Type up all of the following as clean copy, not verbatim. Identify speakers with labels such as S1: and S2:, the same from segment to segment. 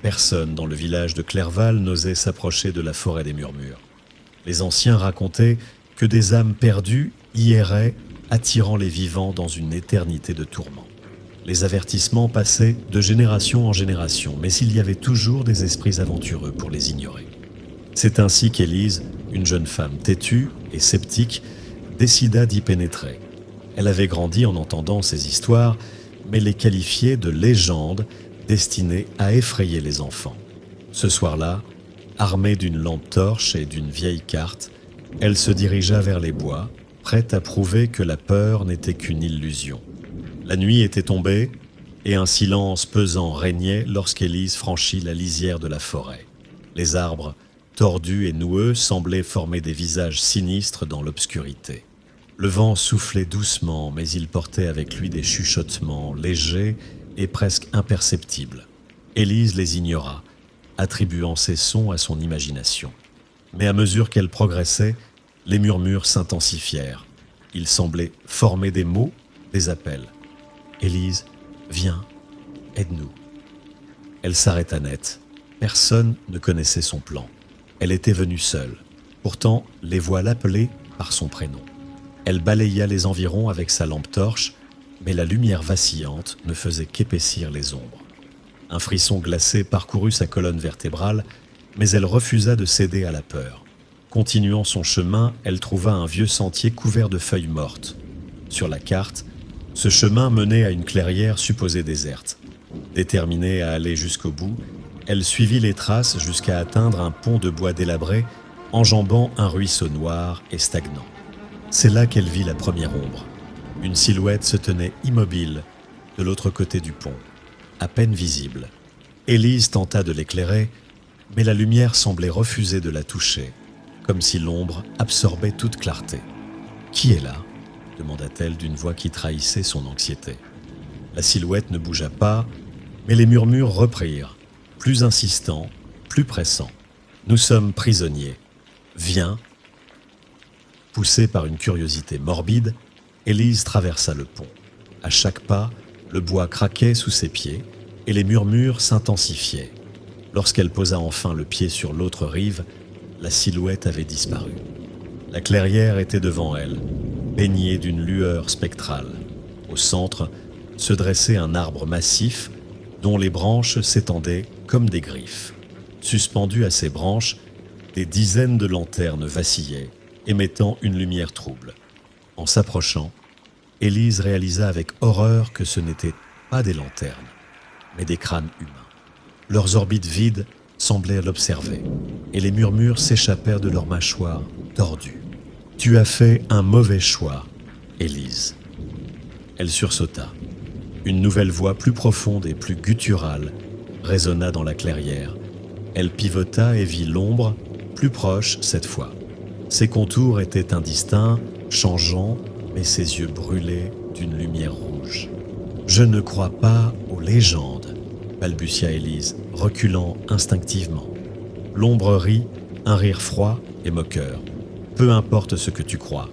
S1: Personne dans le village de Clerval n'osait s'approcher de la forêt des murmures. Les anciens racontaient que des âmes perdues y erraient, attirant les vivants dans une éternité de tourments. Les avertissements passaient de génération en génération, mais il y avait toujours des esprits aventureux pour les ignorer. C'est ainsi qu'Élise, une jeune femme têtue et sceptique, décida d'y pénétrer. Elle avait grandi en entendant ces histoires, mais les qualifiait de légendes destinées à effrayer les enfants. Ce soir-là, armée d'une lampe torche et d'une vieille carte, elle se dirigea vers les bois, prête à prouver que la peur n'était qu'une illusion. La nuit était tombée et un silence pesant régnait lorsqu'Élise franchit la lisière de la forêt. Les arbres, tordus et noueux, semblaient former des visages sinistres dans l'obscurité. Le vent soufflait doucement, mais il portait avec lui des chuchotements légers et presque imperceptibles. Élise les ignora, attribuant ces sons à son imagination. Mais à mesure qu'elle progressait, les murmures s'intensifièrent. Ils semblaient former des mots, des appels. « Élise, viens, aide-nous ». Elle s'arrêta net. Personne ne connaissait son plan. Elle était venue seule. Pourtant, les voix l'appelaient par son prénom. Elle balaya les environs avec sa lampe torche, mais la lumière vacillante ne faisait qu'épaissir les ombres. Un frisson glacé parcourut sa colonne vertébrale, mais elle refusa de céder à la peur. Continuant son chemin, elle trouva un vieux sentier couvert de feuilles mortes. Sur la carte, ce chemin menait à une clairière supposée déserte. Déterminée à aller jusqu'au bout, elle suivit les traces jusqu'à atteindre un pont de bois délabré, enjambant un ruisseau noir et stagnant. C'est là qu'elle vit la première ombre. Une silhouette se tenait immobile de l'autre côté du pont, à peine visible. Élise tenta de l'éclairer, mais la lumière semblait refuser de la toucher, comme si l'ombre absorbait toute clarté. « Qui est là ?» demanda-t-elle d'une voix qui trahissait son anxiété. La silhouette ne bougea pas, mais les murmures reprirent, plus insistants, plus pressants. « Nous sommes prisonniers. Viens !» Poussée par une curiosité morbide, Élise traversa le pont. À chaque pas, le bois craquait sous ses pieds et les murmures s'intensifiaient. Lorsqu'elle posa enfin le pied sur l'autre rive, la silhouette avait disparu. La clairière était devant elle, baignée d'une lueur spectrale. Au centre se dressait un arbre massif dont les branches s'étendaient comme des griffes. Suspendues à ses branches, des dizaines de lanternes vacillaient, émettant une lumière trouble. En s'approchant, Élise réalisa avec horreur que ce n'étaient pas des lanternes, mais des crânes humains. Leurs orbites vides semblaient l'observer, et les murmures s'échappèrent de leurs mâchoires tordues. « Tu as fait un mauvais choix, Élise. » Elle sursauta. Une nouvelle voix plus profonde et plus gutturale résonna dans la clairière. Elle pivota et vit l'ombre, plus proche cette fois. Ses contours étaient indistincts, changeants, mais ses yeux brûlaient d'une lumière rouge. « Je ne crois pas aux légendes, » balbutia Élise, reculant instinctivement. L'ombre rit, un rire froid et moqueur. « Peu importe ce que tu crois,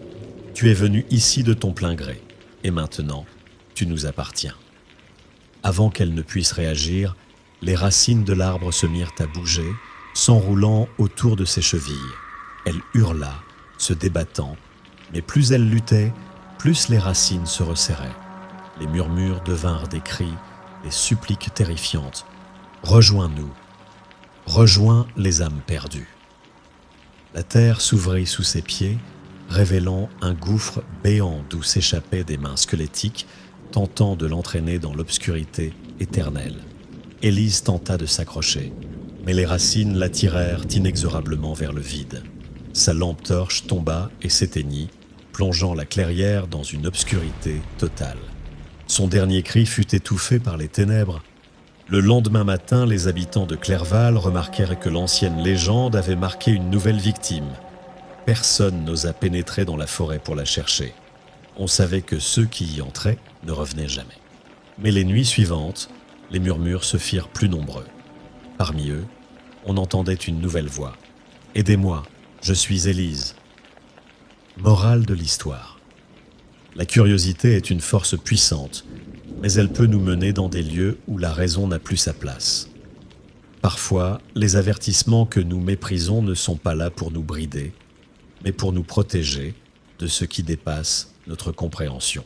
S1: tu es venu ici de ton plein gré, et maintenant, tu nous appartiens. » Avant qu'elle ne puisse réagir, les racines de l'arbre se mirent à bouger, s'enroulant autour de ses chevilles. Elle hurla, se débattant, mais plus elle luttait, plus les racines se resserraient. Les murmures devinrent des cris, des suppliques terrifiantes. « Rejoins-nous, rejoins les âmes perdues. » La terre s'ouvrit sous ses pieds, révélant un gouffre béant d'où s'échappaient des mains squelettiques, tentant de l'entraîner dans l'obscurité éternelle. Élise tenta de s'accrocher, mais les racines l'attirèrent inexorablement vers le vide. Sa lampe torche tomba et s'éteignit, plongeant la clairière dans une obscurité totale. Son dernier cri fut étouffé par les ténèbres. Le lendemain matin, les habitants de Clerval remarquèrent que l'ancienne légende avait marqué une nouvelle victime. Personne n'osa pénétrer dans la forêt pour la chercher. On savait que ceux qui y entraient ne revenaient jamais. Mais les nuits suivantes, les murmures se firent plus nombreux. Parmi eux, on entendait une nouvelle voix. « Aidez-moi, je suis Élise. » Morale de l'histoire. La curiosité est une force puissante, mais elle peut nous mener dans des lieux où la raison n'a plus sa place. Parfois, les avertissements que nous méprisons ne sont pas là pour nous brider, mais pour nous protéger de ce qui dépasse notre compréhension.